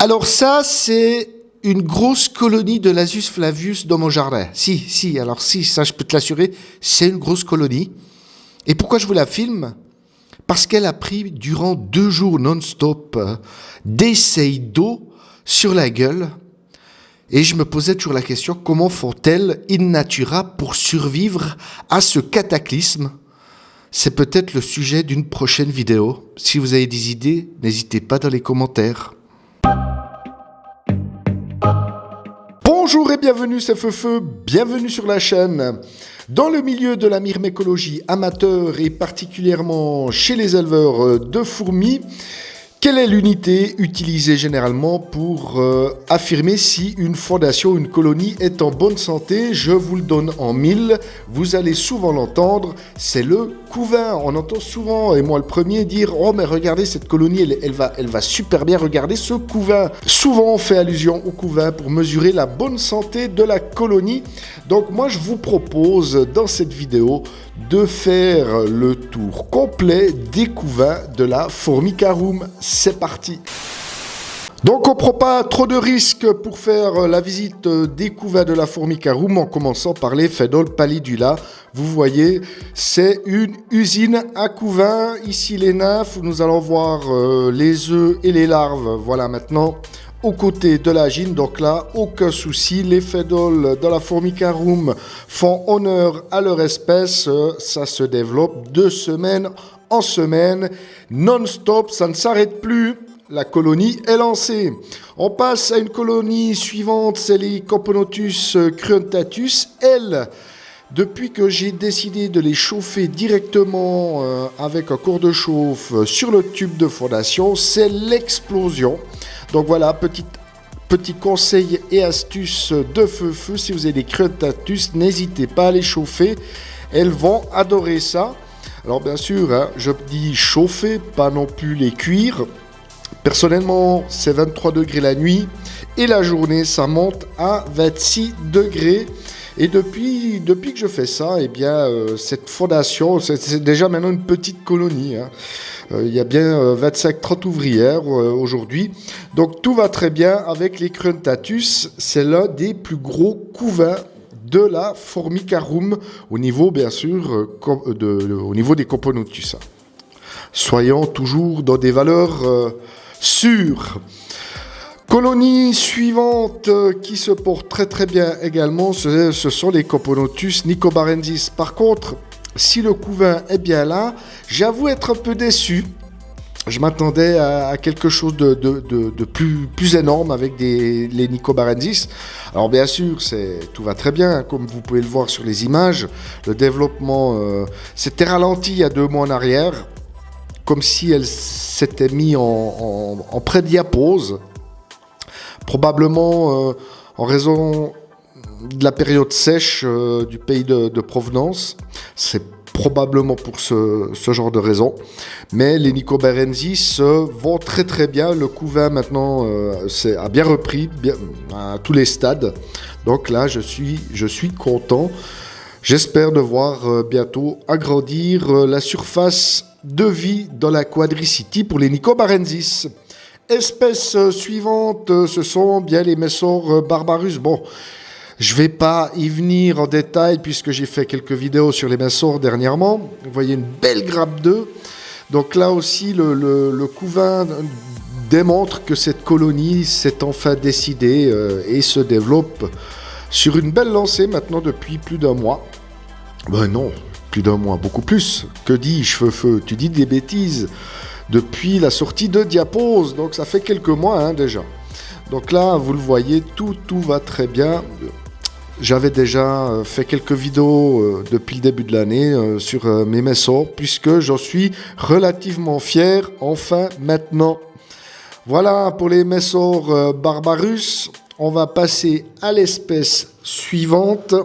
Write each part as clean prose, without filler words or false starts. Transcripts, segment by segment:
Alors ça, c'est une grosse colonie de l'Asus flavius dans mon jardin. Si, ça je peux te l'assurer, c'est une grosse colonie. Et pourquoi je vous la filme ? Parce qu'elle a pris durant 2 jours non-stop d'essais d'eau sur la gueule. Et je me posais toujours la question, comment font-elles in natura pour survivre à ce cataclysme ? C'est peut-être le sujet d'une prochaine vidéo. Si vous avez des idées, n'hésitez pas dans les commentaires. Bonjour et bienvenue, c'est Feufeu, bienvenue sur la chaîne. Dans le milieu de la myrmécologie amateur et particulièrement chez les éleveurs de fourmis, quelle est l'unité utilisée généralement pour affirmer si une fondation, une colonie est en bonne santé? Je vous le donne en 1000, vous allez souvent l'entendre, c'est le couvain. On entend souvent, et moi le premier, dire « Oh mais regardez cette colonie, elle va super bien, regardez ce couvain ». Souvent on fait allusion au couvain pour mesurer la bonne santé de la colonie. Donc moi je vous propose dans cette vidéo de faire le tour complet des couvains de la Formicarum. C'est parti. Donc on ne prend pas trop de risques pour faire la visite des couvains de la Formicarum en commençant par les Phaedoles pallidula. Vous voyez, c'est une usine à couvains. Ici les nymphes, nous allons voir les œufs et les larves. Voilà maintenant aux côtés de la gyne, donc là, aucun souci. Les Phaedoles de la Formicarum font honneur à leur espèce. Ça se développe de semaine en semaine, non-stop, ça ne s'arrête plus. La colonie est lancée. On passe à une colonie suivante, c'est les Coponotus cruentatus. Elles, depuis que j'ai décidé de les chauffer directement avec un corps de chauffe sur le tube de fondation, c'est l'explosion. Donc voilà, petit conseil et astuce de Feufeu, si vous avez des cruentatus, n'hésitez pas à les chauffer, elles vont adorer ça. Alors bien sûr, hein, je dis chauffer, pas non plus les cuire. Personnellement, c'est 23 degrés la nuit et la journée, ça monte à 26 degrés. Et depuis que je fais ça, eh bien, cette fondation, c'est déjà maintenant une petite colonie. Hein. Il y a bien 25-30 ouvrières aujourd'hui. Donc tout va très bien avec les Cruentatus. C'est l'un des plus gros couvains de la Formicarum au niveau, bien sûr, au niveau des Coponotus. Soyons toujours dans des valeurs sûres. Colonie suivante qui se porte très très bien également, ce sont les Coponotus nicobarensis. Par contre, si le couvain est bien là, j'avoue être un peu déçu. Je m'attendais à quelque chose de plus énorme avec les nicobarensis. Alors bien sûr, tout va très bien, comme vous pouvez le voir sur les images. Le développement s'était ralenti il y a 2 mois en arrière, comme si elle s'était mise en pré-diapose. Probablement en raison de la période sèche du pays de provenance. C'est probablement pour ce genre de raison. Mais les nicobarensis vont très très bien. Le couvain maintenant a bien repris à tous les stades. Donc là, je suis content. J'espère de voir bientôt agrandir la surface de vie dans la Quadricity pour les nicobarensis. Espèce suivante, ce sont bien les Messor barbarus. Bon, je ne vais pas y venir en détail puisque j'ai fait quelques vidéos sur les Messor dernièrement. Vous voyez une belle grappe d'œufs. Donc là aussi, le couvain démontre que cette colonie s'est enfin décidée et se développe sur une belle lancée maintenant depuis plus d'1 mois. Ben non, plus d'1 mois, beaucoup plus. Que dis-je, Feufeu? Tu dis des bêtises. Depuis la sortie de Diapose, donc ça fait quelques mois déjà. Donc là, vous le voyez, tout va très bien. J'avais déjà fait quelques vidéos depuis le début de l'année sur mes Messor, puisque j'en suis relativement fier, enfin maintenant. Voilà pour les Messor barbarus. On va passer à l'espèce suivante.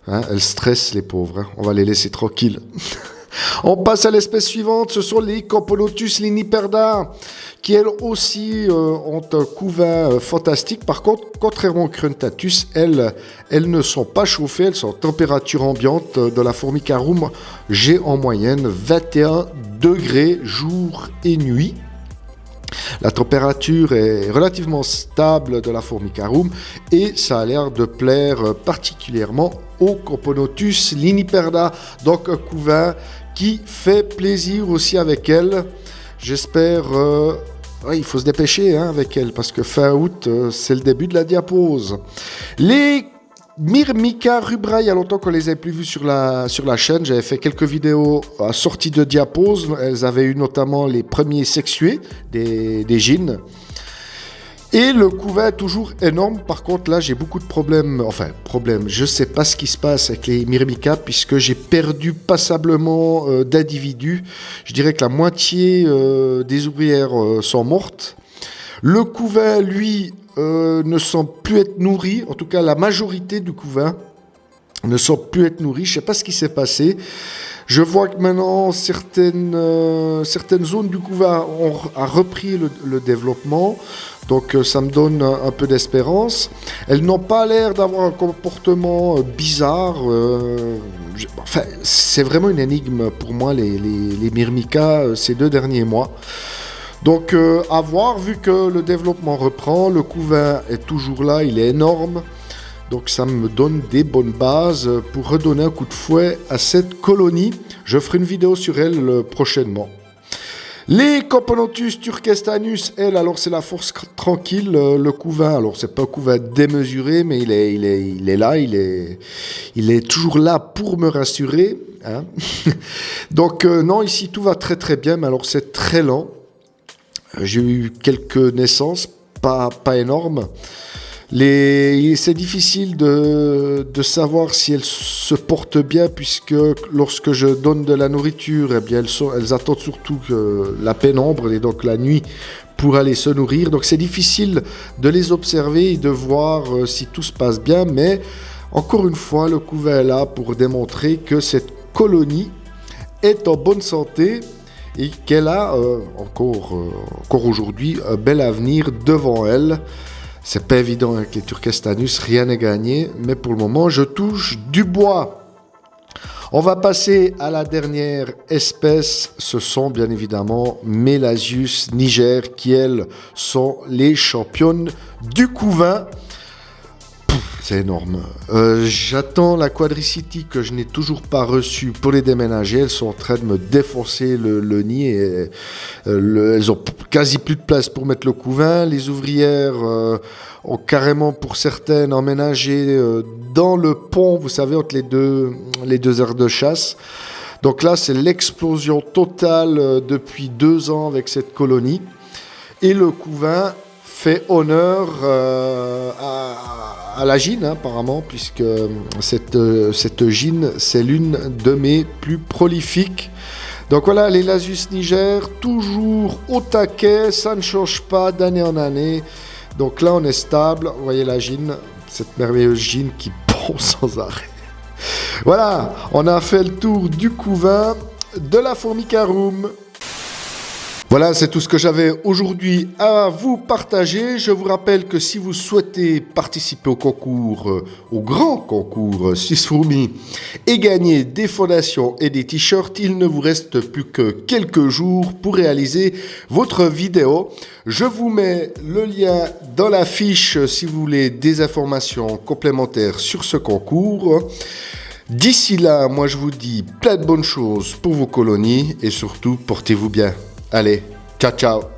Hein, elles stressent les pauvres, hein. On va les laisser tranquilles. On passe à l'espèce suivante, ce sont les Coponotus liniperda, qui elles aussi ont un couvain fantastique. Par contre, contrairement aux Cruentatus, elles ne sont pas chauffées, elles sont en température ambiante. De la Formicarum, j'ai en moyenne 21 degrés jour et nuit. La température est relativement stable de la Formicarum et ça a l'air de plaire particulièrement au Camponotus liniperda. Donc un couvain qui fait plaisir aussi avec elle. J'espère... il faut se dépêcher avec elle parce que fin août, c'est le début de la diapause. Les Myrmica rubra, il y a longtemps qu'on les avait plus vus sur la chaîne. J'avais fait quelques vidéos à sortie de diapause. Elles avaient eu notamment les premiers sexués des gines. Et le couvain est toujours énorme. Par contre, là, j'ai beaucoup de problèmes. Enfin, je ne sais pas ce qui se passe avec les Myrmica puisque j'ai perdu passablement d'individus. Je dirais que la moitié des ouvrières sont mortes. Le couvain, lui, ne semble plus être nourri. En tout cas, la majorité du couvain ne semble plus être nourri. Je ne sais pas ce qui s'est passé. Je vois que maintenant, certaines zones du couvain ont repris le développement. Donc, ça me donne un peu d'espérance. Elles n'ont pas l'air d'avoir un comportement bizarre. C'est vraiment une énigme pour moi, les Myrmica, ces 2 derniers mois. Donc, à voir, vu que le développement reprend, le couvain est toujours là, il est énorme. Donc, ça me donne des bonnes bases pour redonner un coup de fouet à cette colonie. Je ferai une vidéo sur elle prochainement. Les Camponotus turkestanus, elle, alors c'est la force tranquille, le couvain. Alors, c'est pas un couvain démesuré, mais il est là, il est toujours là pour me rassurer. Donc, non, ici, tout va très très bien, mais alors c'est très lent. J'ai eu quelques naissances, pas énormes. C'est difficile de savoir si elles se portent bien, puisque lorsque je donne de la nourriture, eh bien elles attendent surtout la pénombre et donc la nuit pour aller se nourrir. Donc c'est difficile de les observer et de voir si tout se passe bien. Mais encore une fois, le couvain est là pour démontrer que cette colonie est en bonne santé et qu'elle a encore aujourd'hui un bel avenir devant elle. C'est pas évident avec les Turkestanus, rien n'est gagné, mais pour le moment, je touche du bois. On va passer à la dernière espèce, ce sont bien évidemment Melasius niger, qui elles sont les championnes du couvain. C'est énorme. J'attends la Quadricity que je n'ai toujours pas reçue pour les déménager. Elles sont en train de me défoncer le nid et elles ont quasi plus de place pour mettre le couvain. Les ouvrières ont carrément, pour certaines, emménagé dans le pont, vous savez, entre les deux aires de chasse. Donc là, c'est l'explosion totale depuis 2 ans avec cette colonie. Et le couvain fait honneur à la gine, apparemment, puisque cette gine, c'est l'une de mes plus prolifiques. Donc voilà, les Lasius niger, toujours au taquet, ça ne change pas d'année en année. Donc là, on est stable. Vous voyez la gine, cette merveilleuse gine qui pond sans arrêt. Voilà, on a fait le tour du couvain de la Formicarum. Voilà, c'est tout ce que j'avais aujourd'hui à vous partager. Je vous rappelle que si vous souhaitez participer au concours, au grand concours Suisse Fourmis, et gagner des fondations et des t-shirts, il ne vous reste plus que quelques jours pour réaliser votre vidéo. Je vous mets le lien dans la fiche si vous voulez des informations complémentaires sur ce concours. D'ici là, moi je vous dis plein de bonnes choses pour vos colonies et surtout portez-vous bien. Allez, ciao ciao.